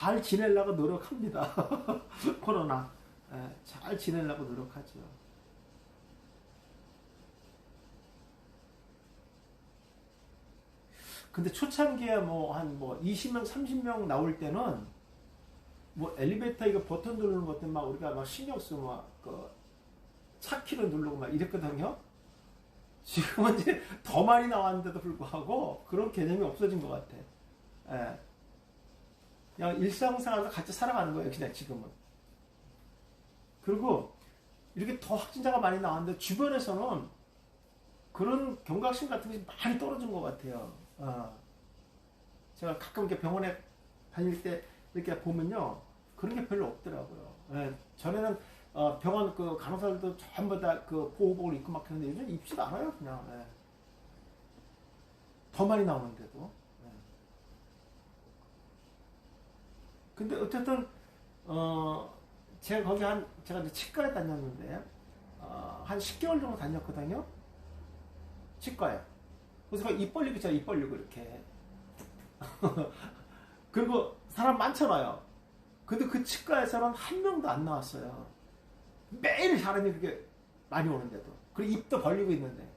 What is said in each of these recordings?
잘 지내려고 노력합니다. 코로나. 예, 잘 지내려고 노력하죠. 근데 초창기에 뭐 한 뭐 20명, 30명 나올 때는 뭐 엘리베이터 이거 버튼 누르는 것도 막 우리가 막 신경 쓰고 막그 차키로 누르고 막 이랬거든요. 지금은 이제 더 많이 나왔는데도 불구하고 그런 개념이 없어진 것 같아. 예. 그냥 일상생활에서 같이 살아가는 거예요, 그냥 지금은. 그리고 이렇게 더 확진자가 많이 나왔는데 주변에서는 그런 경각심 같은 것이 많이 떨어진 것 같아요. 제가 가끔 이렇게 병원에 다닐 때 이렇게 보면요, 그런 게 별로 없더라고요. 예, 전에는 병원 그 간호사들도 전부 다 그 보호복을 입고 막 했는데 요즘 입지도 않아요, 그냥. 예. 더 많이 나오는데도. 예. 근데 어쨌든 제가 거기 제가 이제 치과에 다녔는데 한 10개월 정도 다녔거든요. 치과에. 그래서 입 벌리고 있잖아요, 입 벌리고 이렇게. 그리고 사람 많잖아요. 근데 그 치과에서는 한 명도 안 나왔어요. 매일 사람이 그렇게 많이 오는데도. 그리고 입도 벌리고 있는데.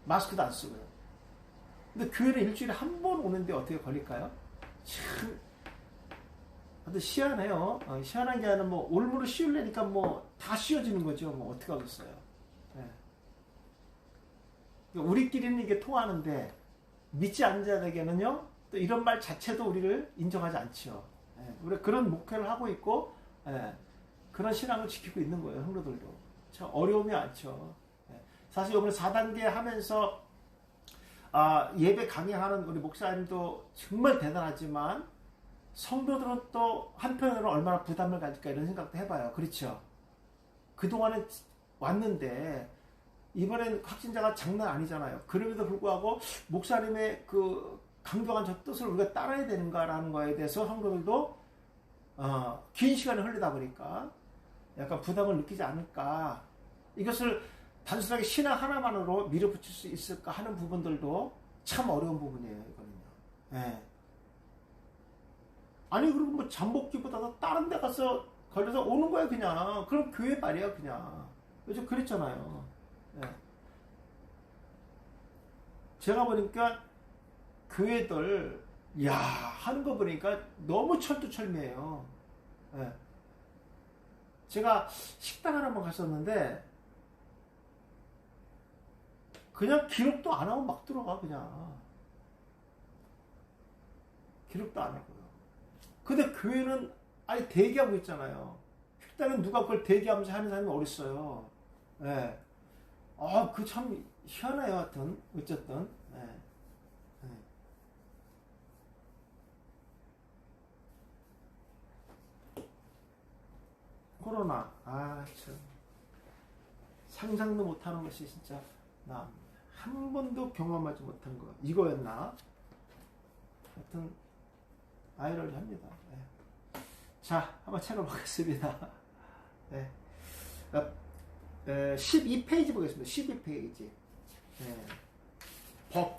마스크도 안 쓰고요. 근데 교회는 일주일에 한 번 오는데 어떻게 걸릴까요? 참, 아주 희한해요. 희한한 게 아니라 뭐, 올무를 씌우려니까 뭐, 다 씌워지는 거죠. 뭐, 어떻게 하겠어요. 네. 우리끼리는 이게 통하는데, 믿지 않는 자에게는요, 또 이런 말 자체도 우리를 인정하지 않죠. 예, 우리가 그런 목회를 하고 있고, 예, 그런 신앙을 지키고 있는 거예요, 성도들도. 참 어려움이 많죠. 예, 사실 이번에 4단계 하면서, 예배 강의하는 우리 목사님도 정말 대단하지만, 성도들은 또 한편으로 얼마나 부담을 가질까 이런 생각도 해봐요. 그렇죠? 그동안에 왔는데, 이번엔 확진자가 장난 아니잖아요. 그럼에도 불구하고 목사님의 그 강경한 저 뜻을 우리가 따라야 되는가라는 거에 대해서 성도들도 긴 시간을 흘리다 보니까 약간 부담을 느끼지 않을까. 이것을 단순하게 신앙 하나만으로 밀어붙일 수 있을까 하는 부분들도 참 어려운 부분이에요. 이거는요. 네. 아니 그리고 뭐 잠복기보다도 다른 데 가서 걸려서 오는 거야 그냥. 그럼 교회 말이야 그냥. 요즘 그랬잖아요. 네. 제가 보니까 교회들 하는 거 보니까 너무 철두철미해요. 네. 제가 식당을 한번 갔었는데 그냥 기록도 안 하고 막 들어가 그냥. 기록도 안 하고요. 근데 교회는 아예 대기하고 있잖아요. 식당은 누가 그걸 대기하면서 하는 사람이 어딨어요. 네. 그 참 희한해요. 하여튼 어쨌든 네. 네. 코로나 참 상상도 못하는 것이 진짜 나 한 번도 경험하지 못한 거 이거였나? 하여튼 아이러니합니다. 네. 자 한번 찾아보겠습니다. 네. 12페이지 보겠습니다. 12페이지.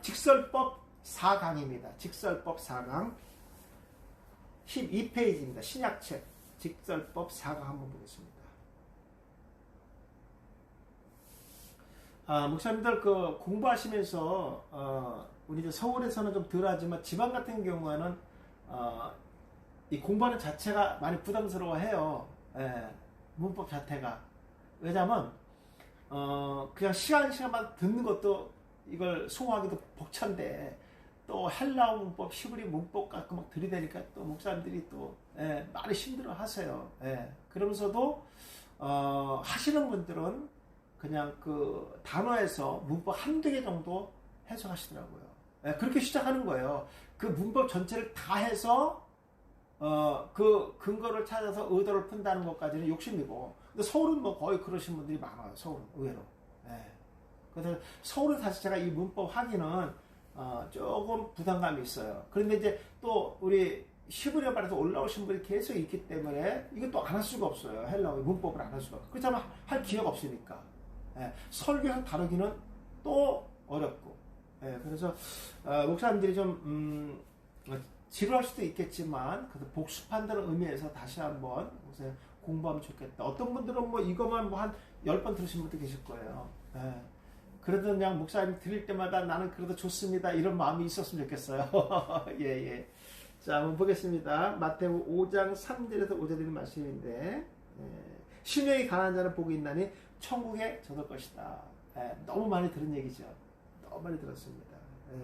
직설법 4강입니다. 직설법 4강. 12페이지입니다. 신약책. 직설법 4강 한번 보겠습니다. 목사님들 그 공부하시면서, 우리 서울에서는 좀 덜 하지만 지방 같은 경우에는, 이 공부하는 자체가 많이 부담스러워 해요. 문법 자체가. 왜냐면 그냥 시간마다 듣는 것도 이걸 소화하기도 벅찬데 또 헬라어 문법, 히브리 문법 갖고 막 들이대니까 또 목사님들이 또 많이 힘들어 하세요. 그러면서도 하시는 분들은 그냥 그 단어에서 문법 한두 개 정도 해석하시더라고요. 그렇게 시작하는 거예요. 그 문법 전체를 다 해서 그 근거를 찾아서 의도를 푼다는 것까지는 욕심이고, 근데 서울은 뭐 거의 그러신 분들이 많아요. 서울은 의외로. 그래서 서울은 사실 제가 이 문법 하기는 조금 부담감이 있어요. 그런데 이제 또 우리 히브리어 발에서 올라오신 분이 계속 있기 때문에 이것도 안 할 수가 없어요. 헬라어 문법을 안 할 수가 없고. 그렇지만 할 기회가 없으니까. 설교에서 다루기는 또 어렵고. 그래서 목사님들이 좀 지루할 수도 있겠지만 그래도 복습한다는 의미에서 다시 한번 공부하면 좋겠다. 어떤 분들은 뭐 이것만 뭐 한 10번 들으신 분도 계실 거예요. 예. 그래도 그냥 목사님 들을 때마다 나는 그래도 좋습니다. 이런 마음이 있었으면 좋겠어요. 예, 예. 자, 한번 보겠습니다. 마태복음 5장 3절에서 5절에 있는 말씀인데, 심령이 가난한 자는 복이 있나니 천국에 저들 것이다. 너무 많이 들은 얘기죠. 너무 많이 들었습니다.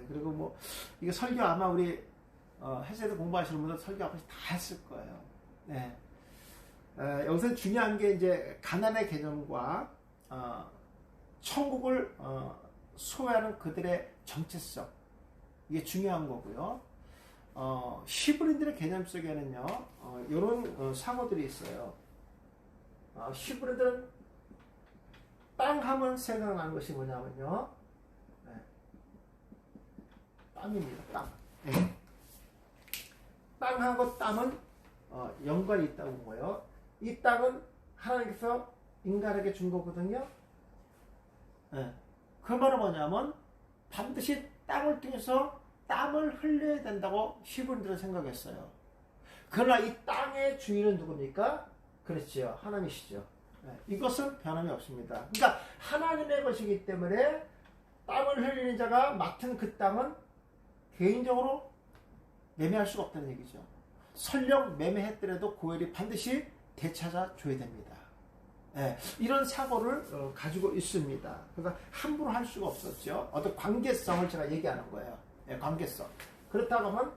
그리고 뭐 이게 설교 아마 우리 해세도 공부하시는 분들 설교 아버지 다 했을 거예요. 여기서 중요한 게 이제 가난의 개념과 천국을 소유하는 그들의 정체성, 이게 중요한 거고요. 히브리인들의 개념 속에는요, 이런 사고들이 있어요. 히브리들은 땅 하면 생각나는 것이 뭐냐면요, 땅입니다. 땅. 땅하고 땅은 연관이 있다고 본 거예요. 이 땅은 하나님께서 인간에게 준 거거든요. 그 말은 뭐냐면 반드시 땅을 통해서 땀을 흘려야 된다고 히브리들은 생각했어요. 그러나 이 땅의 주인은 누굽니까? 그렇지요. 하나님이시죠. 이것은 변함이 없습니다. 그러니까 하나님의 것이기 때문에 땀을 흘리는 자가 맡은 그 땅은 개인적으로 매매할 수가 없다는 얘기죠. 설령 매매했더라도 고엘이 반드시 되찾아 줘야 됩니다. 이런 사고를 가지고 있습니다. 그러니까 함부로 할 수가 없었죠. 어떤 관계성을 제가 얘기하는 거예요. 관계성. 그렇다고 하면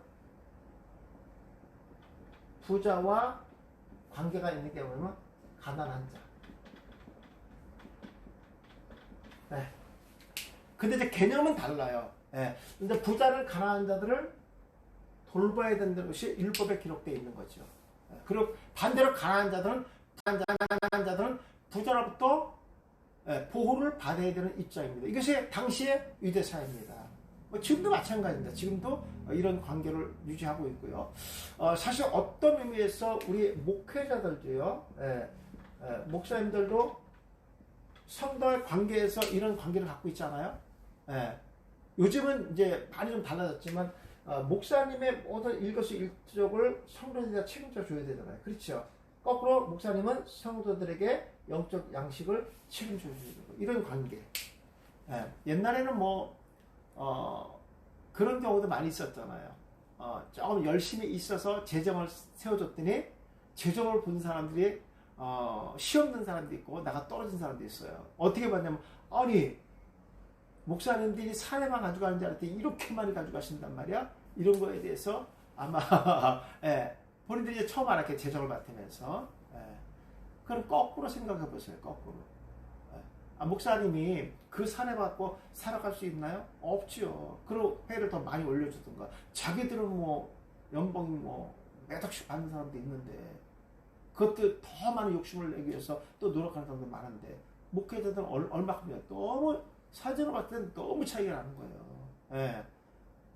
부자와 관계가 있는 게 뭐냐면 가난한 자. 근데 이제 개념은 달라요. 근데 부자를 가난한 자들을 돌봐야 된다는 것이 율법에 기록되어 있는 거죠. 그리고 반대로 가난한 자들은 부자로부터 보호를 받아야 되는 입장입니다. 이것이 당시의 유대사입니다. 지금도 마찬가지입니다. 지금도 이런 관계를 유지하고 있고요. 사실 어떤 의미에서 우리 목회자들도요, 목사님들도 성도의 관계에서 이런 관계를 갖고 있잖아요. 요즘은 이제 많이 좀 달라졌지만 목사님의 모든 일거수일투족을 성도들이 책임져 줘야 되잖아요. 그렇죠? 거꾸로 목사님은 성도들에게 영적 양식을 책임져 줘야 되고 이런 관계. 옛날에는 뭐 그런 경우도 많이 있었잖아요. 조금 열심히 있어서 재정을 세워줬더니 재정을 본 사람들이 시험든 사람도 있고 나가 떨어진 사람도 있어요. 어떻게 봤냐면 아니 목사님들이 사례만 가져가는 줄 알았더니 이렇게 많이 가져가신단 말이야. 이런 거에 대해서 아마 본인들이 이제 처음 알았게 재정을 맡으면서 그럼 거꾸로 생각해 보세요. 거꾸로. 목사님이 그 사례 받고 살아갈 수 있나요? 없죠. 그리고 회를 더 많이 올려주든가. 자기들은 뭐 연봉이 뭐 몇 억씩 받는 사람도 있는데 그것도 더 많은 욕심을 내기 위해서 또 노력하는 사람도 많은데 목회자들은 얼마큼이야. 너무 사진으로 봤을 때는 너무 차이가 나는 거예요.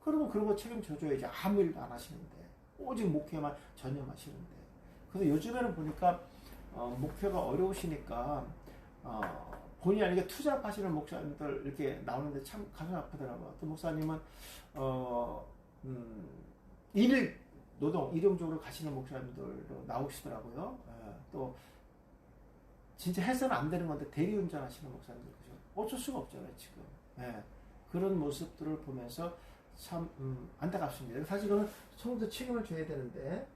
그러면 그런 거 책임져줘야지. 아무 일도 안 하시는데 오직 목회만 전념하시는데. 그래서 요즘에는 보니까 목회가 어려우시니까 본의 아니게 투잡하시는 목사님들 이렇게 나오는데 참 가슴 아프더라고요. 또 목사님은 노동 일용적으로 가시는 목사님들도 나오시더라고요. 또 진짜 해서는 안 되는 건데 대리운전 하시는 목사님들 그죠? 어쩔 수가 없잖아요 지금. 그런 모습들을 보면서 참 안타깝습니다. 사실 그는 성도 책임을 져야 되는데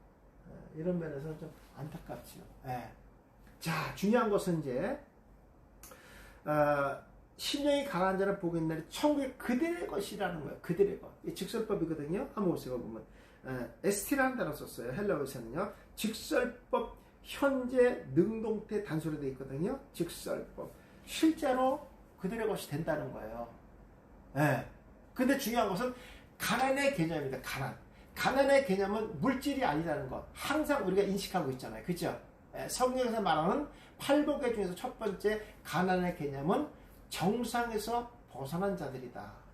이런 면에서는 좀 안타깝죠. 자, 중요한 것은 이제 심령이 강한 자는 복이 있나니 천국이 그들의 것이라는 거예요. 그들의 것. 이 직설법이거든요. 한번 보세요. 보면 에스티라는 단어 썼어요. 헬라어에서는요. 직설법 현재 능동태 단수로 되어 있거든요. 직설법. 실제로 그들의 것이 된다는 거예요. 근데 중요한 것은 가난의 개념입니다. 가난의 개념은 물질이 아니라는 것. 항상 우리가 인식하고 있잖아요. 그죠? 성경에서 말하는 팔복의 중에서 첫 번째 가난의 개념은 정상에서 벗어난 자들이다.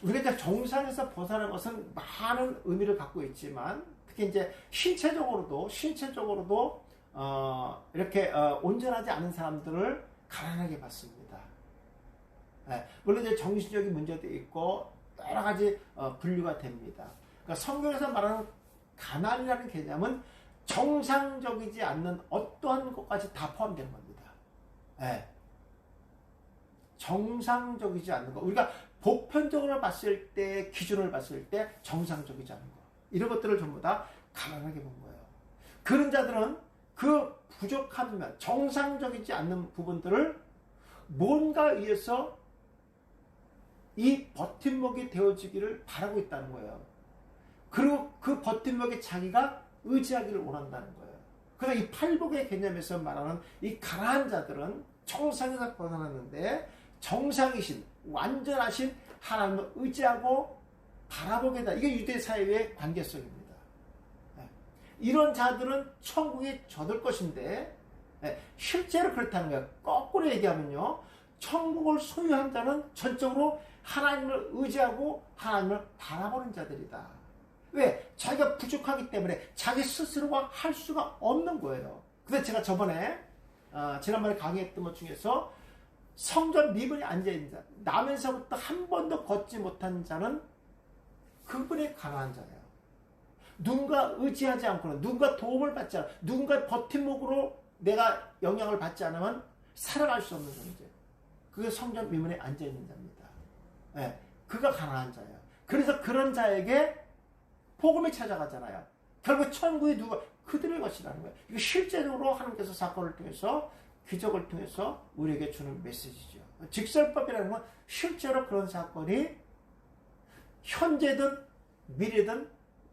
우리가 이제 정상에서 벗어난 것은 많은 의미를 갖고 있지만 특히 이제 신체적으로도 이렇게 온전하지 않은 사람들을 가난하게 봤습니다. 물론 이제 정신적인 문제도 있고 여러 가지 분류가 됩니다. 그러니까 성경에서 말하는 가난이라는 개념은 정상적이지 않는 어떠한 것까지 다 포함되는 겁니다. 예. 정상적이지 않는 것. 우리가 보편적으로 봤을 때, 기준을 봤을 때 정상적이지 않은 것. 이런 것들을 전부 다 가난하게 본 거예요. 그런 자들은 그 부족한 면, 정상적이지 않는 부분들을 뭔가 위해서 이 버팀목이 되어지기를 바라고 있다는 거예요. 그리고 그 버팀목에 자기가 의지하기를 원한다는 거예요. 그래서 이 팔복의 개념에서 말하는 이 가난한 자들은 정상에서 벗어났는데 정상이신, 완전하신 하나님을 의지하고 바라보게 된다. 이게 유대 사회의 관계성입니다. 이런 자들은 천국에 젖을 것인데 실제로 그렇다는 거예요. 거꾸로 얘기하면요. 천국을 소유한 자는 전적으로 하나님을 의지하고 하나님을 바라보는 자들이다. 왜? 자기가 부족하기 때문에 자기 스스로가 할 수가 없는 거예요. 그래서 제가 저번에 지난번에 강의했던 것 중에서 성전 미문에 앉아있는 자, 나면서부터 한 번도 걷지 못한 자는 그분이 가난한 자예요. 누군가 의지하지 않고는, 누군가 도움을 받지 않아, 누군가 버팀목으로 내가 영향을 받지 않으면 살아갈 수 없는 존재. 그게 성전 미문에 앉아있는 자입니다. 네, 그가 가난한 자예요. 그래서 그런 자에게 복음이 찾아가잖아요. 결국 천국이 누가? 그들의 것이라는 거예요. 이거 실제적으로 하나님께서 사건을 통해서, 기적을 통해서 우리에게 주는 메시지죠. 직설법이라는 건 실제로 그런 사건이 현재든 미래든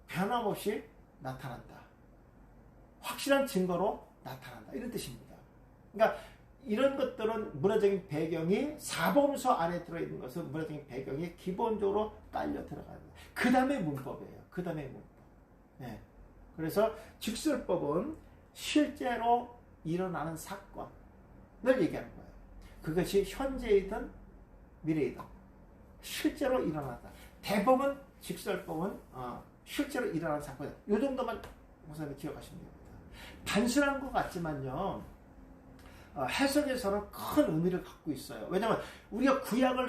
변함없이 나타난다. 확실한 증거로 나타난다. 이런 뜻입니다. 그러니까 이런 것들은 문화적인 배경이, 사복음서 안에 들어있는 것은 문화적인 배경이 기본적으로 딸려 들어가는 거예요. 그 다음에 문법이에요. 그 다음에 문법. 네. 그래서 직설법은 실제로 일어나는 사건을 얘기하는 거예요. 그것이 현재이든 미래이든 실제로 일어났다. 대법은, 직설법은 실제로 일어나는 사건이다. 이 정도만 목사님 기억하시면 됩니다. 단순한 것 같지만요, 해석에서는 큰 의미를 갖고 있어요. 왜냐하면 우리가 구약을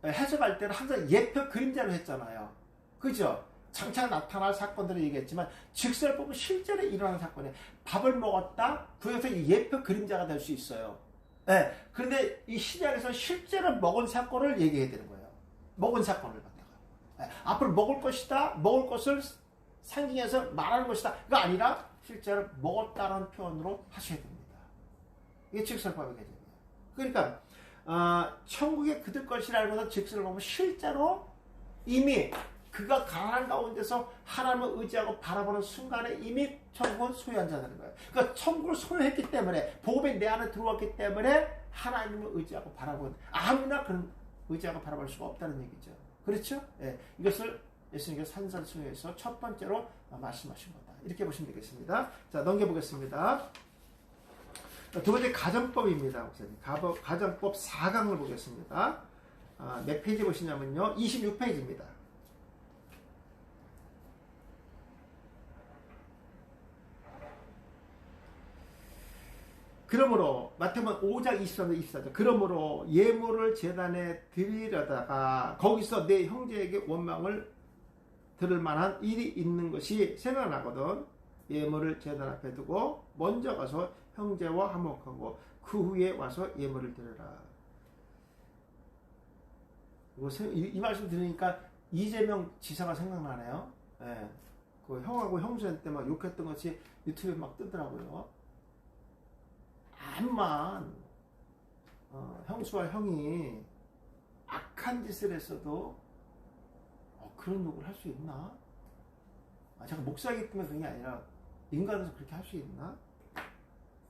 해석할 때는 항상 예표 그림자로 했잖아요. 그죠? 장차 나타날 사건들을 얘기했지만 직설법은 실제로 일어나는 사건이에요. 밥을 먹었다? 구약에서 예표 그림자가 될 수 있어요. 네. 그런데 이 신약에서 실제로 먹은 사건을 얘기해야 되는 거예요. 먹은 사건을 갖다가. 네. 앞으로 먹을 것이다, 먹을 것을 상징해서 말하는 것이다. 그거 아니라 실제로 먹었다는 표현으로 하셔야 됩니다. 이게 직설법의 개념이에요. 그러니까 천국에 그들 것이라는 것은 직설법은 실제로 이미 그가 가난한 가운데서 하나님을 의지하고 바라보는 순간에 이미 천국은 소유한 자라는 거예요. 그러니까 천국을 소유했기 때문에, 복음이 내 안에 들어왔기 때문에 하나님을 의지하고 바라보는, 아무나 그런 의지하고 바라볼 수가 없다는 얘기죠. 그렇죠? 예, 이것을 예수님께서 산상수훈에서 첫 번째로 말씀하신 거다. 이렇게 보시면 되겠습니다. 자, 넘겨보겠습니다. 두 번째 가정법입니다. 가정법 4강을 보겠습니다. 몇 페이지 보시냐면요, 26페이지입니다. 그러므로 마태복음 5장 23절 24절 그러므로 예물을 제단에 드리려다가 거기서 내 형제에게 원망을 들을 만한 일이 있는 것이 생각나거든. 예물을 제단 앞에 두고 먼저 가서 형제와 화목하고 그 후에 와서 예물을 드려라. 이 말씀 들으니까 이재명 지사가 생각나네요. 네. 그 형하고 형수한테 막 욕했던 것이 유튜브에 막 뜨더라고요. 암만 형수와 형이 악한 짓을 했어도 그런 욕을 할 수 있나? 제가 목사이기 때문에 그런 게 아니라 인간으로서 그렇게 할 수 있나?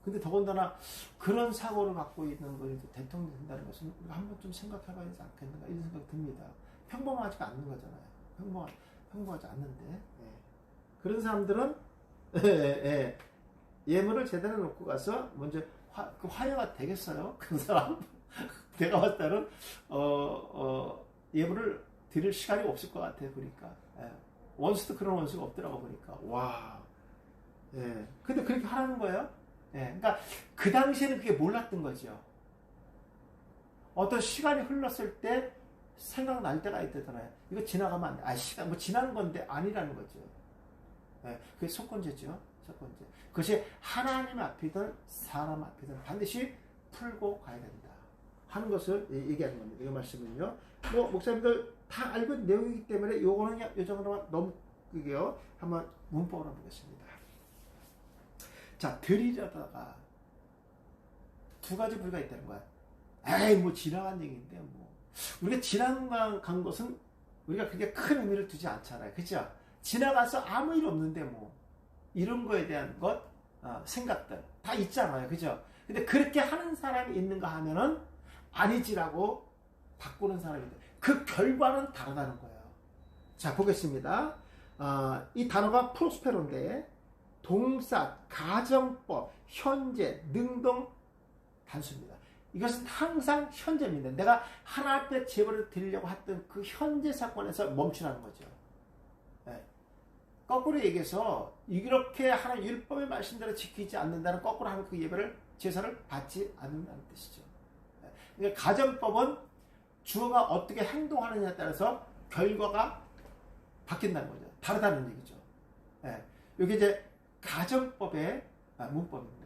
근데 더군다나 그런 사고를 갖고 있는 분이 대통령이 된다는 것은 우리가 한번 좀 생각해봐야 되지 않겠는가 이런 생각이 듭니다. 평범하지가 않는 거잖아요. 평범하지 않는데. 예. 그런 사람들은 예물을 제대로 놓고 가서 먼저 그 화해가 되겠어요? 그 사람? 내가 봤을 때는 예물을 드릴 시간이 없을 것 같아요. 보니까. 예. 원수도 그런 원수가 없더라고 보니까. 와. 예. 근데 그렇게 하라는 거예요? 예. 그러니까 그 당시에는 그게 몰랐던 거죠. 어떤 시간이 흘렀을 때 생각날 때가 있다잖아요. 이거 지나가면 안 돼. 아, 시간, 뭐 지나는 건데 아니라는 거죠. 예, 그게 속건제죠. 속건제. 그것이 하나님 앞이든 사람 앞이든 반드시 풀고 가야 된다 하는 것을 얘기하는 겁니다. 이 말씀은요. 뭐, 목사님들 다 알고 있는 내용이기 때문에 요거는 요 정도만 넘기게요. 한번 문법으로 보겠습니다. 자, 들이려다가 두 가지 부류가 있다는 거야. 에이, 뭐 지나간 얘기인데 뭐. 우리가 지나간 것은 우리가 그게 큰 의미를 두지 않잖아요. 그죠? 지나가서 아무 일 없는데 뭐 이런 거에 대한 것, 생각들 다 있잖아요. 그죠? 근데 그렇게 하는 사람이 있는가 하면은 아니지라고 바꾸는 사람이 있다. 그 결과는 다르다는 거예요. 자, 보겠습니다. 이 단어가 프로스페로인데 동사, 가정법, 현재, 능동 단수입니다. 이것은 항상 현재입니다. 내가 하나 앞에 제보를 드리려고 했던 그 현재 사건에서 멈추라는 거죠. 네. 거꾸로 얘기해서 이렇게 하나님 율법의 말씀대로 지키지 않는다는 거꾸로 하는 그 예배를 제사를 받지 않는다는 뜻이죠. 네. 그러니까 가정법은 주어가 어떻게 행동하느냐에 따라서 결과가 바뀐다는 거죠. 다르다는 얘기죠. 네. 이게 이제 가정법의 문법입니다.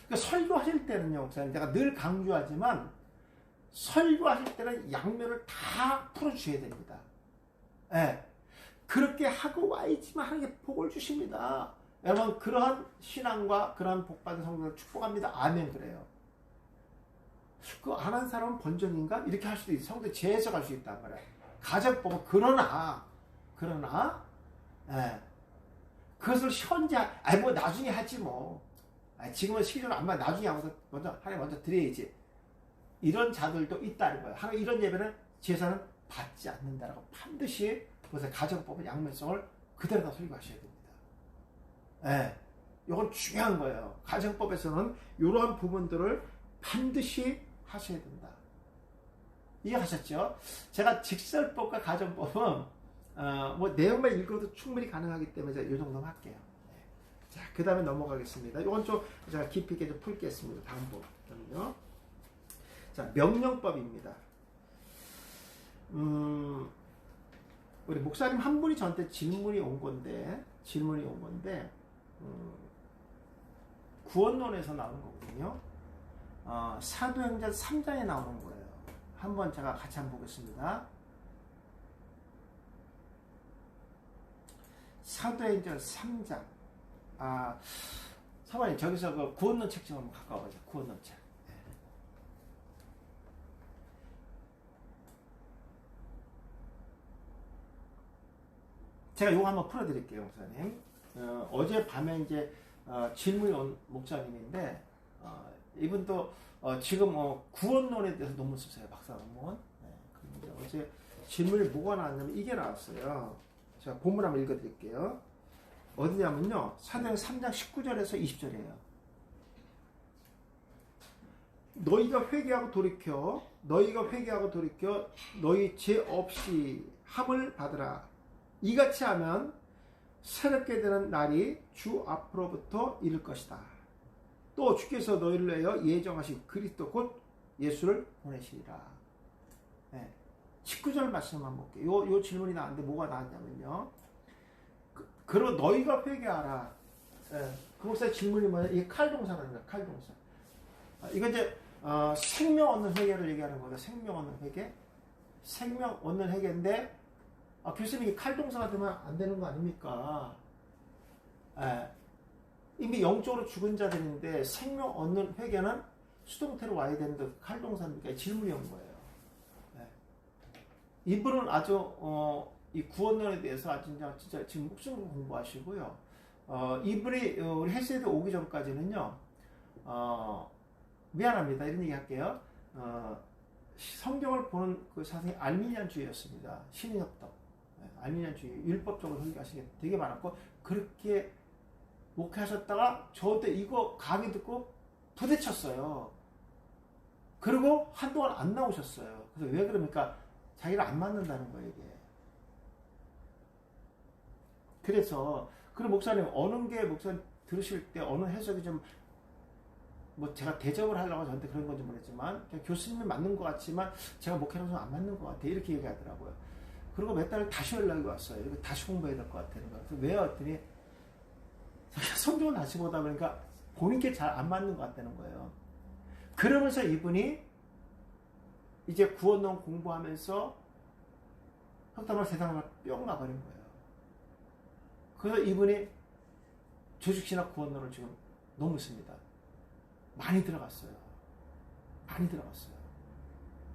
그러니까 설교하실 때는요, 목사님, 제가 늘 강조하지만 설교하실 때는 양면을 다 풀어주셔야 됩니다. 네. 그렇게 하고 와야지만 하나님께 복을 주십니다. 여러분, 그러한 신앙과 그러한 복받은 성도를 축복합니다. 아멘. 그래요. 그거 안 한 사람은 번전인가? 이렇게 할 수도 있어요. 성도 재해석할 수 있단 말이에요. 가정법은 그러나 예. 그것을 현재 뭐 나중에 하지 뭐. 지금은 시기적으로 안 봐. 나중에 하고서 하나님 먼저 드려야지. 이런 자들도 있다는 거예요. 하나님 이런 예배는 제사는 받지 않는다라고 반드시 그래서 가정법의 양면성을 그대로 다 설교하셔야 됩니다. 예. 이건 중요한 거예요. 가정법에서는 이러한 부분들을 반드시 하셔야 된다. 이해하셨죠? 제가 직설법과 가정법은 뭐 내용만 읽어도 충분히 가능하기 때문에 제가 이 정도만 할게요. 네. 자, 그 다음에 넘어가겠습니다. 이건 좀 제가 깊이 있게 좀 풀겠습니다. 다음 부분은요. 자, 명령법입니다. 우리 목사님 한 분이 저한테 질문이 온 건데 구원론에서 나오는 거거든요. 사도행전 3장에 나오는 거예요. 한번 제가 같이 한번 보겠습니다. 사도행전 3장. 사모님, 저기서 그 구원론 책 좀 한번 갖고 와보자. 구원론 책. 네. 제가 요거 한번 풀어드릴게요, 목사님. 어제 밤에 이제 질문이 온 목사님인데, 이분도 지금 구원론에 대해서 논문 쓰세요. 박사 논문. 네. 어제 질문이 뭐가 나왔냐면 이게 나왔어요. 제가 본문 한번 읽어드릴게요. 어디냐면요. 사도행전 3장 19절에서 20절이에요. 너희가 회개하고 돌이켜 너희 죄 없이 함을 받으라. 이같이 하면 새롭게 되는 날이 주 앞으로부터 이를 것이다. 또 주께서 너희를 위하여 예정하신 그리스도 곧 예수를 보내시리라. 네. 19절 말씀만 볼게요. 요 질문이 나왔는데 뭐가 나왔냐면요. 그리고 너희가 회개하라. 네. 그 목사의 질문이 뭐냐? 이게 칼동사라는 거야. 칼동사. 이건 이제 생명 얻는 회개를 얘기하는 거예요. 생명 얻는 회개. 생명 얻는 회개인데 교수님이 칼동사가 되면 안 되는 거 아닙니까? 네. 이미 영적으로 죽은 자들인데 생명 얻는 회개는 수동태로 와야 되는데 칼동사입니까? 질문이 온 거예요. 네. 이분은 아주 이 구원론에 대해서 아주 진짜 지금 목숨으로 공부하시고요. 이분이 우리 헬스에드 오기 전까지는요. 미안합니다. 이런 얘기 할게요. 성경을 보는 그 사상이 알미니안주의였습니다. 신인협동. 네, 알미니안주의 율법적으로 설교하시는 게 되게 많았고 그렇게 목회하셨다가 저한테 이거 강의 듣고 부딪혔어요. 그리고 한동안 안 나오셨어요. 그래서 왜 그럽니까? 자기를 안 맞는다는 거예요, 이게. 그래서, 그리고 목사님, 어느 게 목사님 들으실 때 어느 해석이 좀 뭐 제가 대접을 하려고 저한테 그런 건지 모르겠지만 그냥 교수님이 맞는 것 같지만 제가 목회하는 건 안 맞는 것 같아 이렇게 얘기하더라고요. 그리고 몇 달 다시 연락이 왔어요. 이거 다시 공부해야 될 것 같아요. 그래서 왜 왔더니 성경을 다시 보다 보니까 보는 게 잘 안 맞는 것 같다는 거예요. 그러면서 이분이 이제 구원론 공부하면서 석담을 세상을 뿅 나버린 거예요. 그래서 이분이 조직신학 구원론을 지금 너무 씁니다. 많이 들어갔어요. 많이 들어갔어요.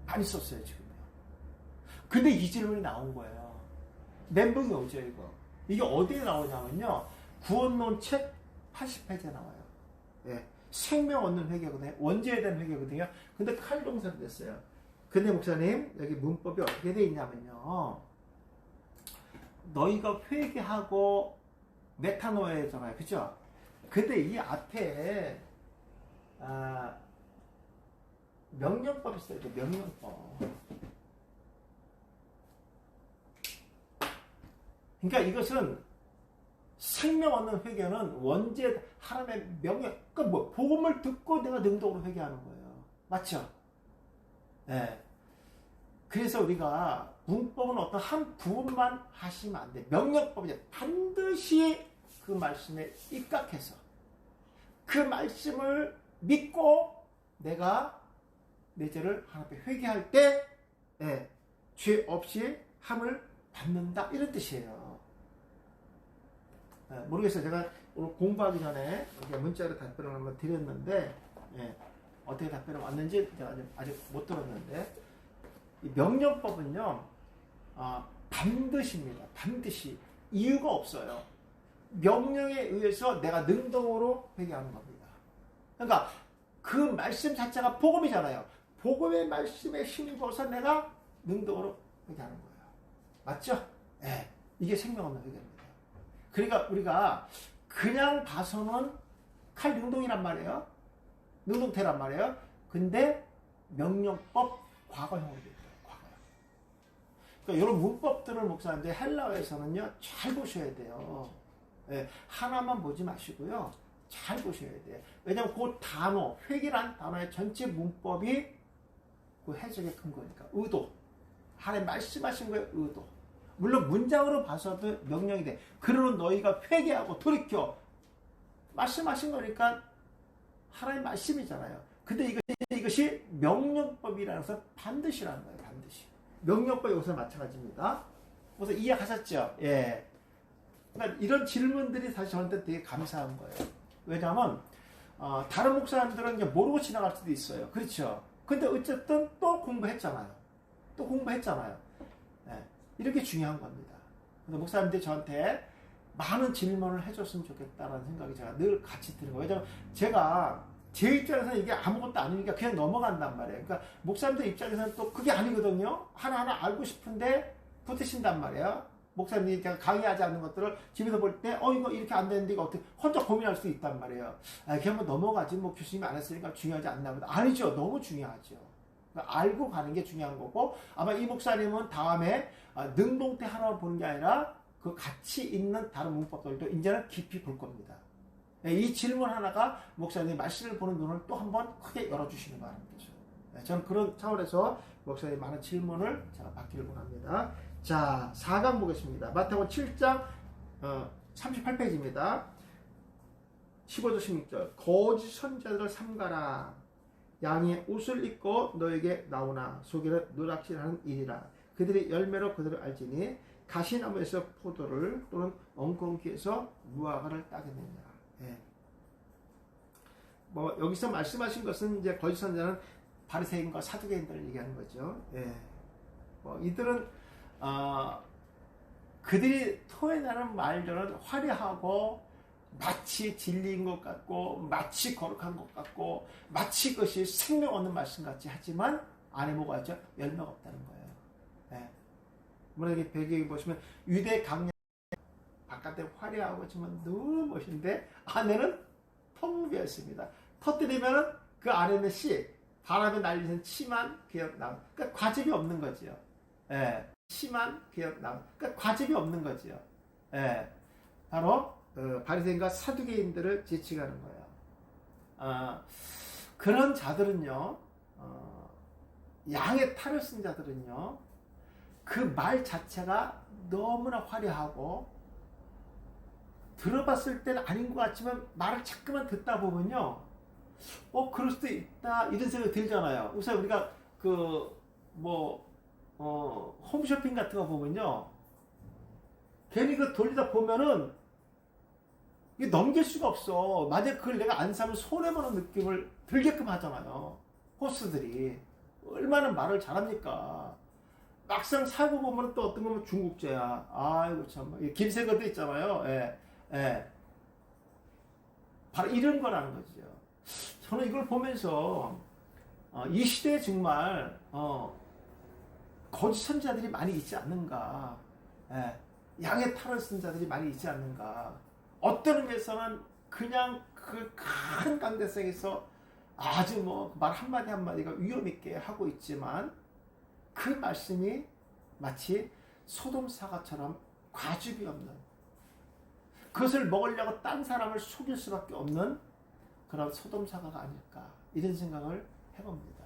많이 썼어요, 지금요. 근데 이 질문이 나온 거예요. 멘붕이 오죠, 이거. 이게 어디에 나오냐면요. 구원론 책 80페이지에 나와요. 예. 생명 얻는 회개거든요. 원죄에 대한 회개거든요. 근데 칼동사로 됐어요. 근데 목사님, 여기 문법이 어떻게 되어 있냐면요. 너희가 회개하고 메타노에잖아요. 그죠? 근데 이 앞에 명령법이 있어요. 명령법. 그러니까 이것은 생명 얻는 회개는 원죄 하나님의 명령. 그러니까 뭐 복음을 듣고 내가 능동으로 회개하는 거예요. 맞죠? 네. 그래서 우리가 문법은 어떤 한 부분만 하시면 안 돼. 명령법이죠. 반드시 그 말씀에 입각해서 그 말씀을 믿고 내가 내 죄를 하나님 앞에 회개할 때 죄 없이 함을 받는다 이런 뜻이에요. 모르겠어요. 제가 오늘 공부하기 전에 문자로 답변을 한번 드렸는데 어떻게 답변이 왔는지 제가 아직 못 들었는데 이 명령법은요 반드시입니다. 반드시 이유가 없어요. 명령에 의해서 내가 능동으로 회개하는 겁니다. 그러니까 그 말씀 자체가 복음이잖아요. 복음의 말씀에 힘입어서 내가 능동으로 회개하는 거예요. 맞죠? 네. 이게 생명 없는 회개입니다. 그러니까 우리가 그냥 봐서는 칼 능동이란 말이에요. 능동태란 말이에요. 근데 명령법 과거형으로 되어 있어요. 과거형. 그러니까 이런 문법들을 목사님들 헬라어에서는요 잘 보셔야 돼요. 네. 하나만 보지 마시고요. 잘 보셔야 돼요. 왜냐하면 그 단어, 회개란 단어의 전체 문법이 그 해석의 근거니까. 의도. 하나님 말씀하신 거예요. 의도. 물론 문장으로 봐서도 명령이 돼. 그러는 너희가 회개하고 돌이켜. 말씀하신 거니까 하나님 말씀이잖아요. 근데 이것이 명령법이라는 것은 반드시라는 거예요. 반드시. 명령법이 여기서 마찬가지입니다. 그래서 이해하셨죠? 예. 그러니까 이런 질문들이 사실 저한테 되게 감사한 거예요. 왜냐하면 다른 목사님들은 이제 모르고 지나갈 수도 있어요. 그렇죠? 근데 어쨌든 또 공부했잖아요. 네. 이렇게 중요한 겁니다. 그래서 목사님들이 저한테 많은 질문을 해줬으면 좋겠다라는 생각이 제가 늘 같이 드는 거예요. 왜냐하면 제가 제 입장에서는 이게 아무것도 아니니까 그냥 넘어간단 말이에요. 그러니까 목사님들 입장에서는 또 그게 아니거든요. 하나하나 알고 싶은데 붙으신단 말이에요. 목사님이 제가 강의하지 않는 것들을 집에서 볼 때, 이거 이렇게 안 되는데, 이거 어떻게, 혼자 고민할 수 있단 말이에요. 그냥 뭐 넘어가지, 뭐 교수님이 안 했으니까 중요하지 않나 보다. 아니죠. 너무 중요하죠. 그러니까 알고 가는 게 중요한 거고, 아마 이 목사님은 다음에 능동태 하나를 보는 게 아니라 그 같이 있는 다른 문법들도 이제는 깊이 볼 겁니다. 이 질문 하나가 목사님이 말씀을 보는 눈을 또 한번 크게 열어주시는 바랍니다. 저는 그런 차원에서 목사님이 많은 질문을 제가 받기를 원합니다. 자, 4강 보겠습니다. 마태복음 7장 38페이지입니다. 15절 16절 거짓 선자들을 삼가라. 양의 옷을 입고 너에게 나오나 속에는 누락질하는 일이라. 그들이 열매로 그들을 알지니 가시나무에서 포도를 또는 엉겅퀴에서 무화과를 따겠느냐. 예. 뭐 여기서 말씀하신 것은 이제 거짓 선자는 바리새인과 사두개인들을 얘기하는 거죠. 예. 뭐 이들은 그들이 토해내는 말들은 화려하고 마치 진리인 것 같고 마치 거룩한 것 같고 마치 그것이 생명 얻는 말씀 같이 하지만 안에 뭐가 있죠? 열매가 없다는 거예요. 네. 여기 배경에 보시면 유대 강약 바깥에 화려하고 지만 너무 멋있는데 안에는 텅 비어 있습니다. 터뜨리면 그 안에는 씨, 바람에 날리는 치만 기억나. 그러니까 과즙이 없는 거죠. 예. 심한 기억나. 그러니까 과즙이 없는 거죠. 예. 바로 바리새인과 사두개인들을 지칭하는 거예요. 그런 자들은요, 양의 탈을 쓴 자들은요, 그 말 자체가 너무나 화려하고 들어봤을 때는 아닌 것 같지만 말을 자꾸만 듣다 보면요, 그럴 수도 있다 이런 생각이 들잖아요. 우선 우리가 홈쇼핑 같은 거 보면요, 괜히 그 돌리다 보면은 이게 넘길 수가 없어. 만약 그걸 내가 안 사면 손해보는 느낌을 들게끔 하잖아요. 호스들이 얼마나 말을 잘합니까? 막상 사고 보면 또 어떤 거면 중국제야. 아이고 참, 김새거도 있잖아요. 예, 예. 바로 이런 거라는 거죠. 저는 이걸 보면서 이 시대에 정말 거짓 선지자들이 많이 있지 않는가. 예. 양의 탈을 쓴 자들이 많이 있지 않는가. 어떤 의미에서는 그냥 그 큰 강대상에서 아주 말 한마디 한마디가 위험있게 하고 있지만 그 말씀이 마치 소돔 사과처럼 과즙이 없는, 그것을 먹으려고 딴 사람을 속일 수밖에 없는 그런 소돔 사과가 아닐까, 이런 생각을 해봅니다.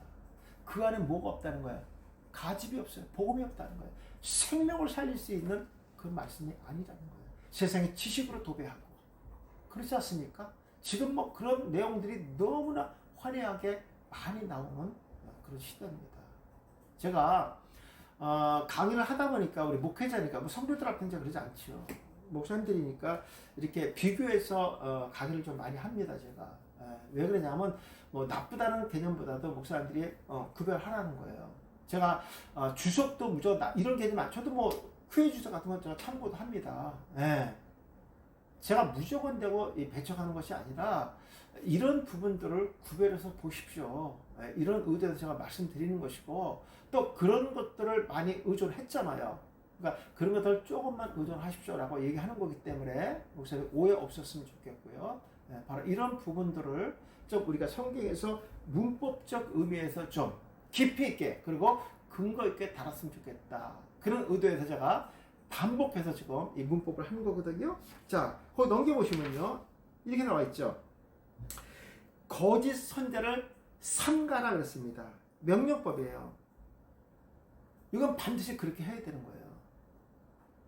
그 안에 뭐가 없다는 거예요? 가집이 없어요. 복음이 없다는 거예요. 생명을 살릴 수 있는 그 말씀이 아니라는 거예요. 세상의 지식으로 도배하고, 그렇지 않습니까? 지금 그런 내용들이 너무나 화려하게 많이 나오는 그런 시대입니다. 제가 강의를 하다 보니까 우리 목회자니까 성도들한테 이제 그러지 않죠. 목사님들이니까 이렇게 비교해서 강의를 좀 많이 합니다. 제가 왜 그러냐면 나쁘다는 개념보다도 목사님들이 구별하라는 거예요. 제가 주석도 무조건 이런 개념 안 쳐도 후회 주석 같은 건 제가 참고도 합니다. 예. 제가 무조건 되고 배척하는 것이 아니라 이런 부분들을 구별해서 보십시오. 이런 의도에서 제가 말씀드리는 것이고, 또 그런 것들을 많이 의존했잖아요. 그러니까 그런 것들을 조금만 의존하십시오라고 얘기하는 거기 때문에 목사님 오해 없었으면 좋겠고요. 바로 이런 부분들을 좀 우리가 성경에서 문법적 의미에서 좀 깊이 있게 그리고 근거 있게 다뤘으면 좋겠다. 그런 의도에서 제가 반복해서 지금 이 문법을 하는 거거든요. 자, 거기 넘겨보시면요, 이렇게 나와 있죠. 거짓 선자를 삼가라 그랬습니다. 명령법이에요. 이건 반드시 그렇게 해야 되는 거예요.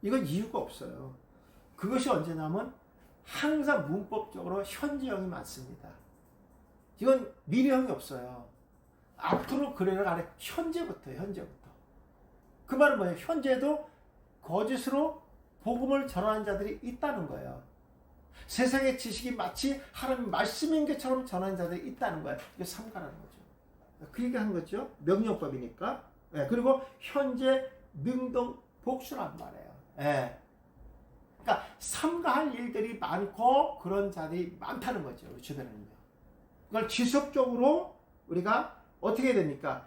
이건 이유가 없어요. 그것이 언제냐면 항상 문법적으로 현재형이 많습니다. 이건 미래형이 없어요. 앞으로 그래를 안 해. 현재부터. 그 말은 뭐예요? 현재도 거짓으로 복음을 전하는 자들이 있다는 거예요. 세상의 지식이 마치 하나님 말씀인 것처럼 전하는 자들이 있다는 거예요. 이게 삼가라는 거죠. 그 얘기하는 거죠. 명령법이니까. 그리고 현재 능동 복수란 말이에요. 그러니까 삼가할 일들이 많고 그런 자들이 많다는 거죠. 우리 주변에는요. 그걸 지속적으로 우리가 어떻게 해야 됩니까?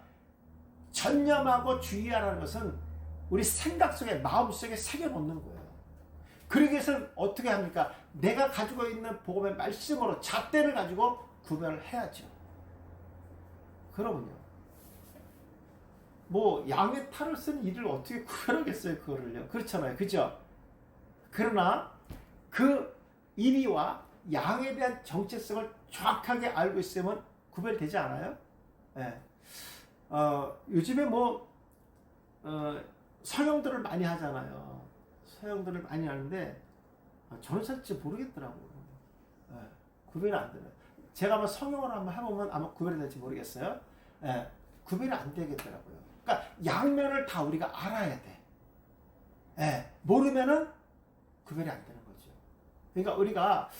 전념하고 주의하라는 것은 우리 생각 속에, 마음 속에 새겨놓는 거예요. 그러기 위해서는 어떻게 합니까? 내가 가지고 있는 복음의 말씀으로 잣대를 가지고 구별을 해야죠. 그러면요, 양의 탈을 쓴 이를 어떻게 구별하겠어요, 그거를요. 그렇잖아요. 그죠? 그러나 그 이리와 양에 대한 정체성을 정확하게 알고 있으면 구별되지 않아요? 네. 요즘에 서형들을 많이 하잖아요. 서형들을 많이 하는데 저는 사실 모르겠더라고요. 구별이 안 되네. 제가 성형을 한번 해보면 아마 구별이 될지 모르겠어요. 구별이 안 되겠더라고요. 그러니까 양면을 다 우리가 알아야 돼. 모르면은 구별이 안 되는 거죠. 그러니까 우리가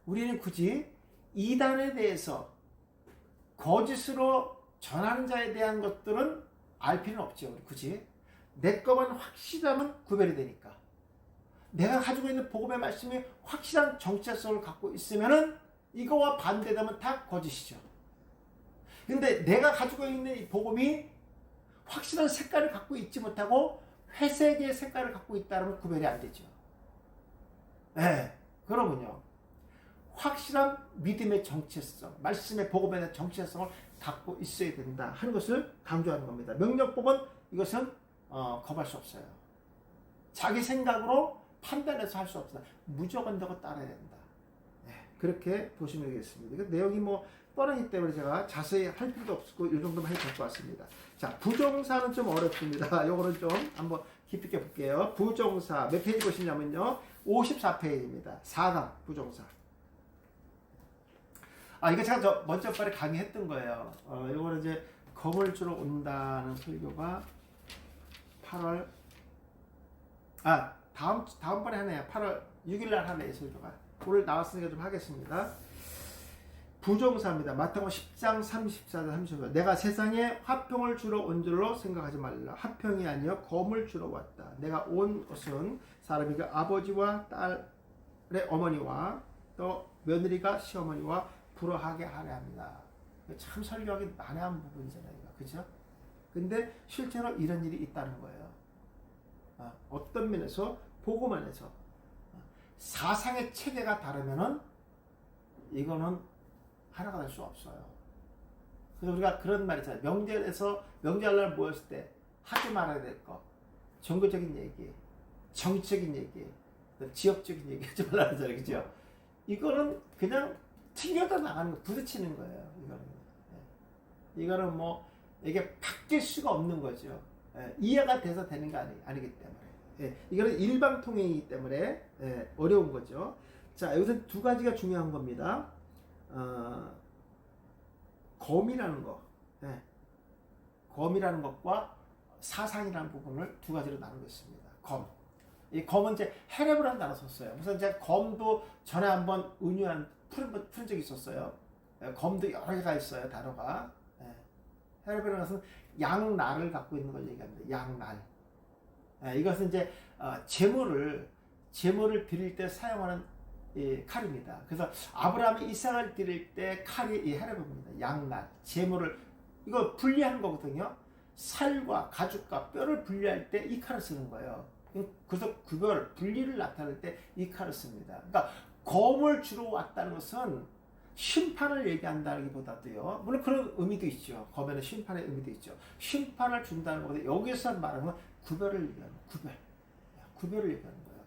우리는 굳이 이단에 대해서 거짓으로 전하는 자에 대한 것들은 알 필요는 없죠. 우리 굳이 내 것만 확실하면 구별이 되니까. 내가 가지고 있는 복음의 말씀이 확실한 정체성을 갖고 있으면은 이거와 반대되면 다 거짓이죠. 근데 내가 가지고 있는 이 복음이 확실한 색깔을 갖고 있지 못하고 회색의 색깔을 갖고 있다면 구별이 안 되죠. 그러면요, 확실한 믿음의 정체성, 말씀의 복음에 대한 정체성을 갖고 있어야 된다 하는 것을 강조하는 겁니다. 명령법은 이것은 거부할 수 없어요. 자기 생각으로 판단해서 할 수 없어요. 무조건 저거 따라야 된다. 그렇게 보시면 되겠습니다. 그 내용이 뭐 뻔하기 때문에 제가 자세히 할 필요도 없고 이 정도만 해도 될 것 같습니다. 자, 부정사는 좀 어렵습니다. 요거는 좀 한번 깊이 있게 볼게요. 부정사 몇 페이지 보시냐면요. 54페이지입니다. 4강 부정사. 이거 제가 먼저 빨리 강의했던 거예요. 요거는 이제 검을 주러 온다는 설교가 8월 다음번에 하네요. 8월 6일날 하네요. 설교가. 오늘 나왔으니까 좀 하겠습니다. 부정사입니다. 마태복음 10장 34절 35절. 내가 세상에 화평을 주러 온 줄로 생각하지 말라. 화평이 아니요 검을 주러 왔다. 내가 온 것은 사람이 그 아버지와 딸의 어머니와 또 며느리가 시어머니와 불화하게 하려 합니다. 참 설교하기 난해한 부분이잖아요. 그죠? 근데 실제로 이런 일이 있다는 거예요. 어떤 면에서 보고만 해서 사상의 체계가 다르면은 이거는 하나가 될 수 없어요. 그래서 우리가 그런 말 있잖아요. 명절날 모였을 때 하지 말아야 될 거. 종교적인 얘기, 정치적인 얘기, 지역적인 얘기 하지 말아야 되잖아요. 그죠? 이거는 그냥 튕겨서 나가는 거, 부딪히는 거예요. 이거는 뭐, 이게 바뀔 수가 없는 거죠. 이해가 돼서 되는 거 아니기 때문에. 이거는 일방통행이기 때문에 어려운 거죠. 자, 여기서 두 가지가 중요한 겁니다. 검이라는 것, 검이라는 것과 사상이라는 부분을 두 가지로 나누겠습니다. 검. 이 검은 이제 헤레브라는 단어 썼어요. 그래서 이제 검도 전에 한번 푼 적이 있었어요. 검도 여러 개가 있어요, 단어가. 헤레브라는 것은 양날을 갖고 있는 걸 얘기합니다. 양날. 이것은 이제 제물을 드릴 때 사용하는 칼입니다. 그래서 아브라함이 이삭을 드릴 때 칼이 이 헤레브입니다. 양날, 제물을 이거 분리하는 거거든요. 살과 가죽과 뼈를 분리할 때 이 칼을 쓰는 거예요. 그래서 분리를 나타낼 때 이 칼을 씁니다. 그러니까 검을 주러 왔다는 것은 심판을 얘기한다기보다도요. 물론 그런 의미도 있죠. 검에는 심판의 의미도 있죠. 심판을 준다는 거거든요. 여기서 말하는 건 구별을 얘기하는 거예요. 구별을 얘기하는 거예요.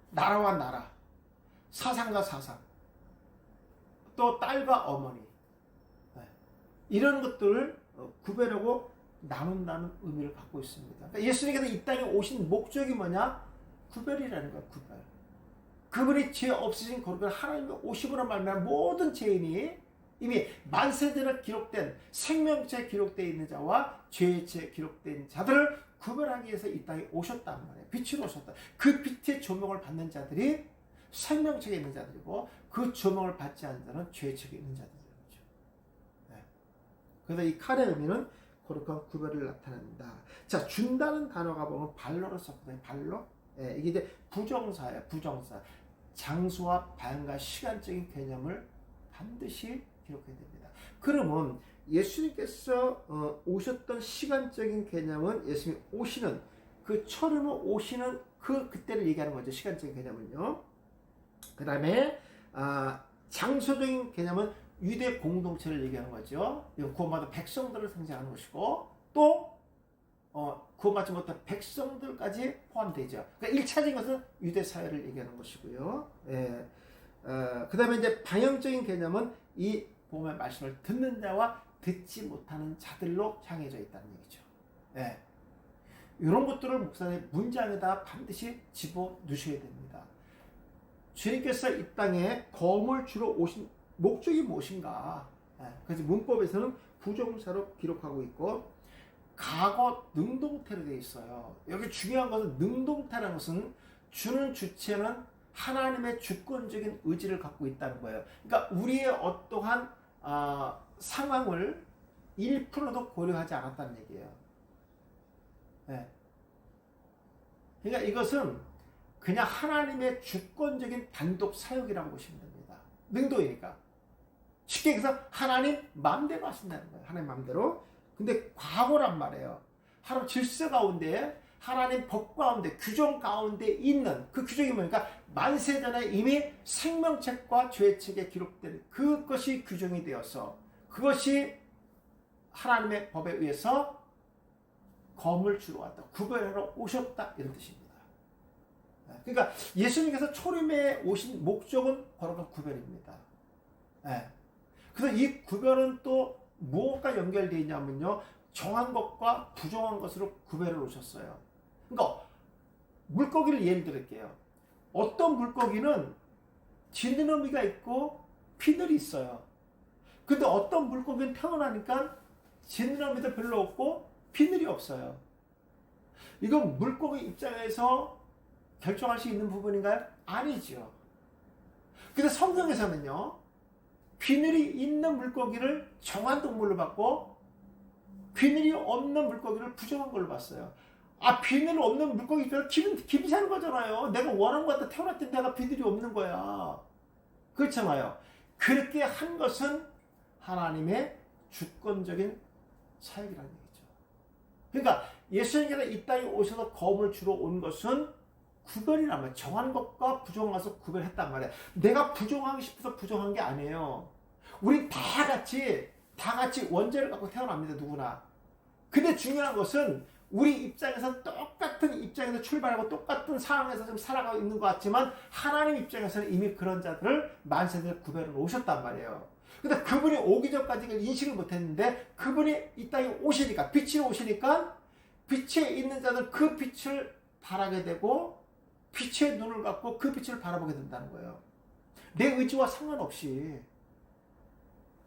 나라와 나라, 사상과 사상, 또 딸과 어머니, 이런 것들을 구별하고 나눈다는 의미를 갖고 있습니다. 그러니까 예수님께서 이 땅에 오신 목적이 뭐냐? 구별이라는 거예요. 구별. 그분이 죄 없으신 거룩한 하나님의 오심으로 말미암아 모든 죄인이 이미 만세전에 기록된 생명체에 기록되어 있는 자와 죄의 죄에 기록되어 있는 자들을 구별하기 위해서 이 땅에 오셨단 말이에요. 빛으로 오셨다. 그 빛의 조명을 받는 자들이 생명체에 있는 자들이고 그 조명을 받지 않는 자는 죄의 책에 있는 자들이죠. 그래서 이 칼의 의미는 거룩한 구별을 나타낸다. 자, 준다는 단어가 보면 발로로 썼거든요. 발로. 이게 이제 부정사예요. 부정사. 장소와 방향과 시간적인 개념을 반드시 기록해야 됩니다. 그러면 예수님께서 오셨던 시간적인 개념은 예수님 오시는 그 처음에 오시는 그때를 얘기하는 거죠. 시간적인 개념은요. 그 다음에 장소적인 개념은 유대 공동체를 얘기하는 거죠. 구원받은 백성들을 상징하는 것이고 또 구원받지 못한 백성들까지 포함되죠. 그러니까 1차적인 것은 유대 사회를 얘기하는 것이고요. 그 다음에 이제 방향적인 개념은 이 복음의 말씀을 듣는 자와 듣지 못하는 자들로 향해져 있다는 얘기죠. 이런 것들을 목사님 문장에다 반드시 집어넣으셔야 됩니다. 주님께서 이 땅에 검을 주러 오신 목적이 무엇인가? 그래서 문법에서는 부정사로 기록하고 있고 과거 능동태로 되어 있어요. 여기 중요한 것은 능동태라는 것은 주는 주체는 하나님의 주권적인 의지를 갖고 있다는 거예요. 그러니까 우리의 어떠한 상황을 1%도 고려하지 않았다는 얘기예요. 그러니까 이것은 그냥 하나님의 주권적인 단독 사역이라고 보시면 됩니다. 능동이니까. 쉽게 얘기해서 하나님 마음대로 하신다는 거예요. 하나님 마음대로. 근데 과거란 말이에요. 하나님 질서 가운데, 하나님 법 가운데, 규정 가운데 있는 그 규정이 뭡니까? 만세전에 이미 생명책과 죄책에 기록된 그것이 규정이 되어서 그것이 하나님의 법에 의해서 검을 주러 왔다. 구별하러 오셨다. 이런 뜻입니다. 그러니까 예수님께서 초림에 오신 목적은 바로 구별입니다. 예. 그래서 이 구별은 또 무엇과 연결되어 있냐면요, 정한 것과 부정한 것으로 구별을 오셨어요. 그러니까 물고기를 예를 들을게요. 어떤 물고기는 지느러미가 있고 피늘이 있어요. 근데 어떤 물고기는 태어나니까 지느러미도 별로 없고 피늘이 없어요. 이건 물고기 입장에서 결정할 수 있는 부분인가요? 아니죠. 근데 성경에서는요, 비늘이 있는 물고기를 정한 동물로 봤고 비늘이 없는 물고기를 부정한 걸로 봤어요. 비늘 없는 물고기 입장에서 기분 사는 거잖아요. 내가 원하는 것 같아 태어났더니 내가 비늘이 없는 거야. 그렇잖아요. 그렇게 한 것은 하나님의 주권적인 사역이라는 얘기죠. 그러니까 예수님께서 이 땅에 오셔서 검을 주러 온 것은 구별이란 말이에요. 정한 것과 부정한 것을 구별했단 말이에요. 내가 부정하고 싶어서 부정한 게 아니에요. 우리 다 같이 원죄를 갖고 태어납니다. 누구나. 근데 중요한 것은 우리 입장에서 똑같은 입장에서 출발하고 똑같은 상황에서 좀 살아가고 있는 것 같지만 하나님 입장에서는 이미 그런 자들을 만세대를 구별해 오셨단 말이에요. 근데 그분이 오기 전까지 인식을 못했는데 그분이 이 땅에 오시니까, 빛이 오시니까 빛에 있는 자들 그 빛을 바라게 되고 빛의 눈을 갖고 그 빛을 바라보게 된다는 거예요. 내 의지와 상관없이.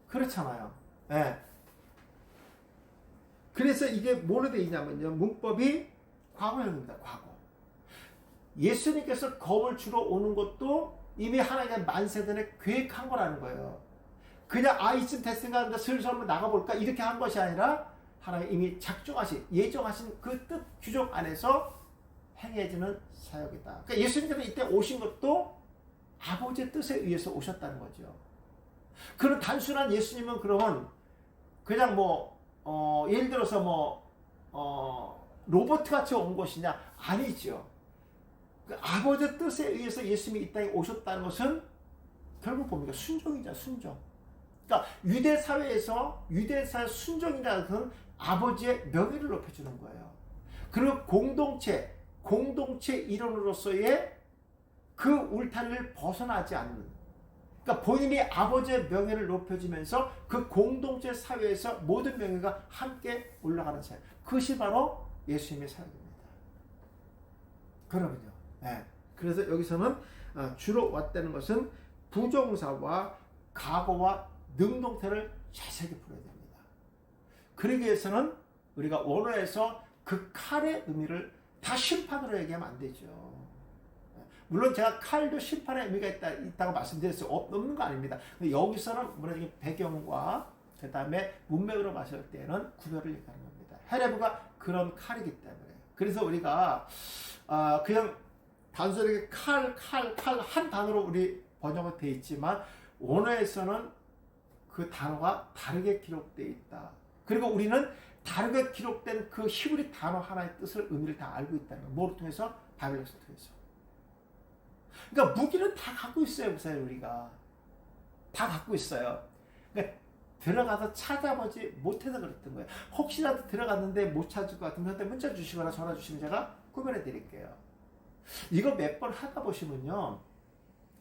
그렇잖아요. 예. 그래서 이게 뭐로 되어 있냐면요, 문법이 과거형입니다. 과거. 예수님께서 검을 주러 오는 것도 이미 하나님의 만세전에 계획한 거라는 거예요. 그냥 이쯤 됐으니까 슬슬 한번 나가볼까 이렇게 한 것이 아니라 하나님 이미 예정하신 그 뜻 규정 안에서 행해지는 사역이다. 그러니까 예수님께서 이때 오신 것도 아버지의 뜻에 의해서 오셨다는 거죠. 그런 단순한 예수님은 그러면 그냥 예를 들어서 로봇같이 온 것이냐? 아니죠. 그 아버지의 뜻에 의해서 예수님이 이 땅에 오셨다는 것은 결국 뭡니까? 순종이죠, 순종. 그러니까 유대사의 순종이라는 것은 아버지의 명예를 높여주는 거예요. 그리고 공동체 일원으로서의 그 울타리를 벗어나지 않는, 그러니까 본인이 아버지의 명예를 높여주면서 그 공동체 사회에서 모든 명예가 함께 올라가는 사역, 그것이 바로 예수님의 사역입니다. 그러면요, 그래서 여기서는 주로 왔다는 것은 부정사와 과거와 능동태를 자세하게 풀어야 됩니다. 그러기 위해서는 우리가 원어에서 그 칼의 의미를 다 심판으로 얘기하면 안 되죠. 물론 제가 칼도 심판의 의미가 있다고 말씀드렸어요. 없는 거 아닙니다. 여기서는 물론 배경과 그 다음에 문맥으로 봤을 때는 구별을 얘기하는 겁니다. 헤레브가 그런 칼이기 때문에. 그래서 우리가 그냥 단순하게 칼 한 단어로 우리 번역은 되어 있지만 원어에서는 그 단어가 다르게 기록되어 있다. 그리고 우리는 다르게 기록된 그 히브리 단어 하나의 뜻을, 의미를 다 알고 있다는 거. 뭐를 통해서? 바벨론을 통해서. 그러니까 무기는 다 갖고 있어요, 목사님. 우리가 다 갖고 있어요. 그러니까 들어가서 찾아보지 못해서 그랬던 거예요. 혹시라도 들어갔는데 못 찾을 것 같으면 그때 문자 주시거나 전화 주시면 제가 구별해 드릴게요. 이거 몇 번 하다 보시면요,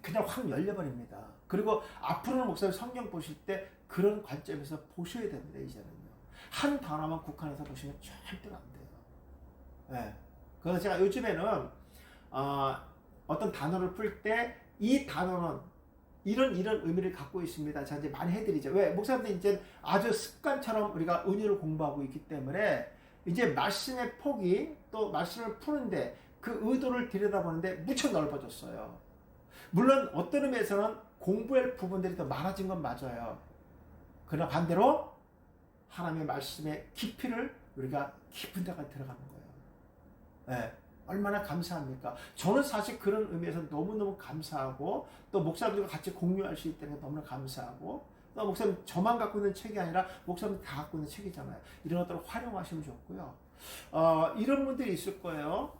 그냥 확 열려버립니다. 그리고 앞으로는 목사님 성경 보실 때 그런 관점에서 보셔야 됩니다. 이제는요, 한 단어만 국한해서 보시면 절대로 안 돼요. 그래서 제가 요즘에는 어떤 단어를 풀 때 이 단어는 이런 의미를 갖고 있습니다. 제가 이제 많이 해드리죠. 왜? 목사님들 이제 아주 습관처럼 우리가 은유를 공부하고 있기 때문에 이제 말씀의 폭이, 또 말씀을 푸는데 그 의도를 들여다보는데 무척 넓어졌어요. 물론 어떤 의미에서는 공부할 부분들이 더 많아진 건 맞아요. 그러나 반대로 하나님의 말씀의 깊이를 우리가 깊은 데까지 들어가는 거예요. 얼마나 감사합니까? 저는 사실 그런 의미에서 너무너무 감사하고, 또 목사님들과 같이 공유할 수 있다는 게 너무나 감사하고, 또 목사님 저만 갖고 있는 책이 아니라 목사님 다 갖고 있는 책이잖아요. 이런 것들을 활용하시면 좋고요. 이런 분들이 있을 거예요.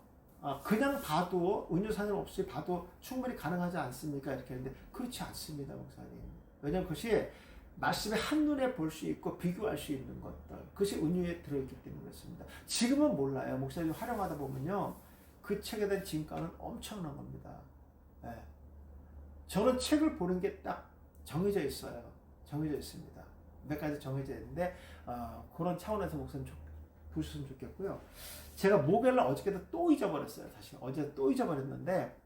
그냥 봐도, 은유사전 없이 봐도 충분히 가능하지 않습니까? 이렇게 했는데 그렇지 않습니다, 목사님. 왜냐하면 그것이 말씀에 한눈에 볼 수 있고 비교할 수 있는 것들, 그것이 은유에 들어있기 때문에 그렇습니다. 지금은 몰라요. 목사님이 활용하다 보면요, 그 책에 대한 진가는 엄청난 겁니다. 예. 저는 책을 보는 게 딱 정해져 있어요. 정해져 있습니다. 몇 가지 정해져 있는데 그런 차원에서 목사님 보셨으면 좋겠고요. 제가 목요일날 어저께도 또 잊어버렸어요. 사실 어제 또 잊어버렸는데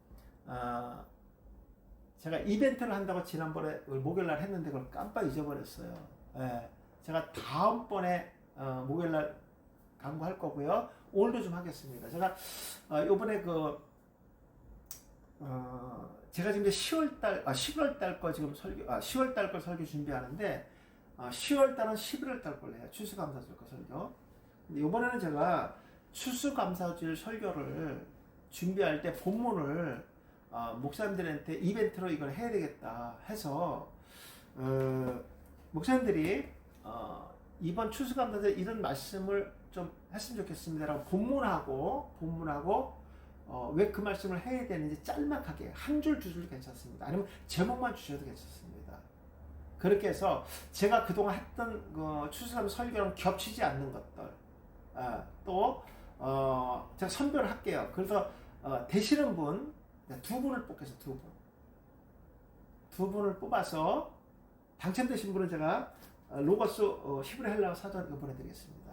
제가 이벤트를 한다고 지난번에 목요일날 했는데 그걸 깜빡 잊어버렸어요. 예. 제가 다음번에 목요일날 강구할 거고요. 오늘도 좀 하겠습니다. 제가 요번에 제가 지금 이제 11월달 거 지금 10월달 거 설교 준비하는데 10월달은 11월달 걸 해요. 추수감사절 거 설교. 근데 이번에는 제가 추수감사절 설교를 준비할 때 본문을 목사님들한테 이벤트로 이걸 해야 되겠다 해서 목사님들이 이번 추수감사절 이런 말씀을 좀 했으면 좋겠습니다라고 본문하고 왜 그 말씀을 해야 되는지 짤막하게 한 줄 두 줄 괜찮습니다. 아니면 제목만 주셔도 괜찮습니다. 그렇게 해서 제가 그동안 했던 추수감사 설교랑 겹치지 않는 것들 또 제가 선별을 할게요. 그래서 되시는 분 두 분을 뽑겠어요. 두 분을 뽑아서 당첨되신 분은 제가 로고스 히브리 헬라어 사전 보내드리겠습니다.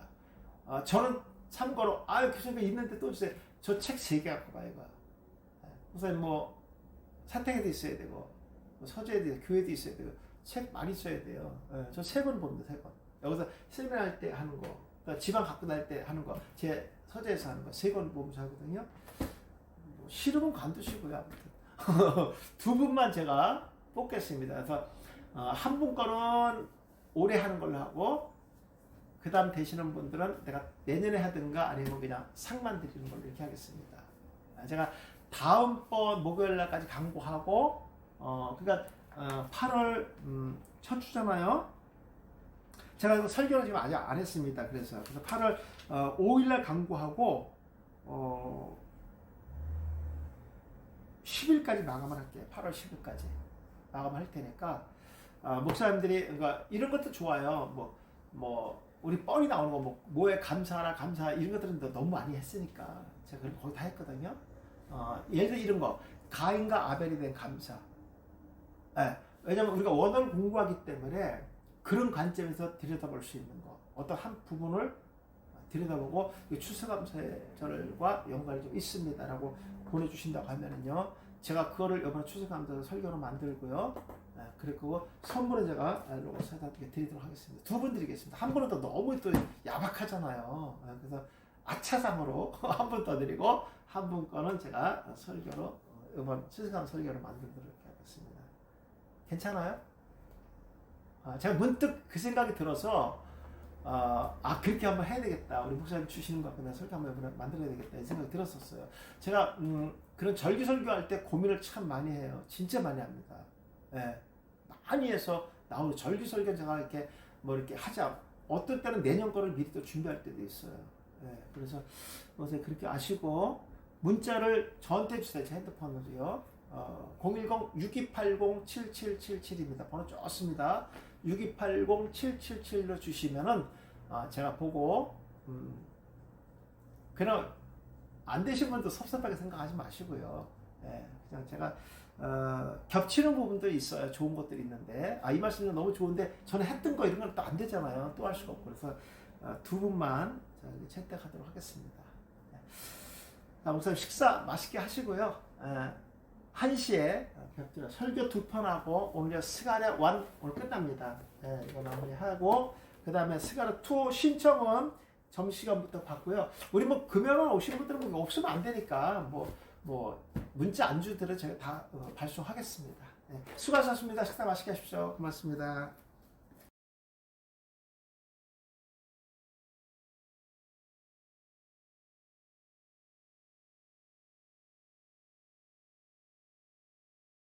저는 참고로 교수님 있는데 또 주세요. 저 책 3개 갖고 가요. 우선 사택에도 있어야 되고 서재에도 있어야, 교회도 있어야 되고 책 많이 써야 돼요. 저 3번 봅니다. 3번. 여기서 세미나 할 때 하는 거, 지방 갖고 다닐 때 하는 거, 제 서재에서 하는 거 3권 보면서 하거든요. 싫으면 관두시고요. 아무튼 두 분만 제가 뽑겠습니다. 그래서 한 분 거는 올해 하는 걸로 하고 그 다음 되시는 분들은 내가 내년에 하든가 아니면 그냥 상만 드리는 걸로 이렇게 하겠습니다. 제가 다음번 목요일 날까지 강구하고 그러니까 8월 첫 주잖아요. 제가 설교를 지금 아직 안 했습니다. 그래서 8월 5일 날 강구하고 10일까지 마감을 할게요. 8월 10일까지 마감을 할 테니까 목사님들이 그러니까 이런 것도 좋아요. 우리 뻔히 나오는 거 뭐에 감사 이런 것들은 너무 많이 했으니까 제가 거의 다 했거든요. 예를 들어 이런 거 가인과 아벨에 대한 감사. 왜냐면 우리가 원어를 공부하기 때문에 그런 관점에서 들여다볼 수 있는 거 어떤 한 부분을 들여다보고 추수감사절과 연관이 좀 있습니다라고 보내주신다고 하면은요 제가 그거를 이번에 추수감사 설교로 만들고요. 그리고 선물은 제가 로고스 사단께 드리도록 하겠습니다. 2분 드리겠습니다. 한 분은 또 너무 또 야박하잖아요. 그래서 아차상으로 한 분 더 드리고 한 분 거는 제가 설교로 이번 추수감사 설교로 만들도록 하겠습니다. 괜찮아요? 제가 문득 그 생각이 들어서 그렇게 한번 해야 되겠다. 우리 목사님 주시는 거 같고 설교 한번 만들어야 되겠다 이 생각이 들었었어요. 제가 그런 절기 설교할 때 고민을 참 많이 해요. 진짜 많이 합니다. 많이 해서 나오는 절기 설교 제가 이렇게 이렇게 하자. 어떤 때는 내년 거를 미리 또 준비할 때도 있어요. 그래서 그렇게 아시고 문자를 저한테 주세요. 제 핸드폰으로요. 010-6280-7777입니다. 번호 좋습니다. 6280-7777로 주시면은 제가 보고 그냥 안 되신 분도 섭섭하게 생각하지 마시고요. 그냥 제가 겹치는 부분도 있어요. 좋은 것들이 있는데 이 말씀이 너무 좋은데 저는 했던 거 이런 건 또 안 되잖아요. 또 할 수가 없고 그래서 2분만 채택하도록 하겠습니다. 목사님 식사 맛있게 하시고요. 1시에 뵙더라. 설교 2편하고 오늘 스가랴 1 오늘 끝납니다. 이거 마무리하고 그 다음에 스가랴 2 신청은 점심시간부터 받고요. 우리 금요일 오시는 분들은 없으면 안 되니까 문자 안주들은 제가 다 발송하겠습니다. 수고하셨습니다. 식사 맛있게 하십시오. 고맙습니다.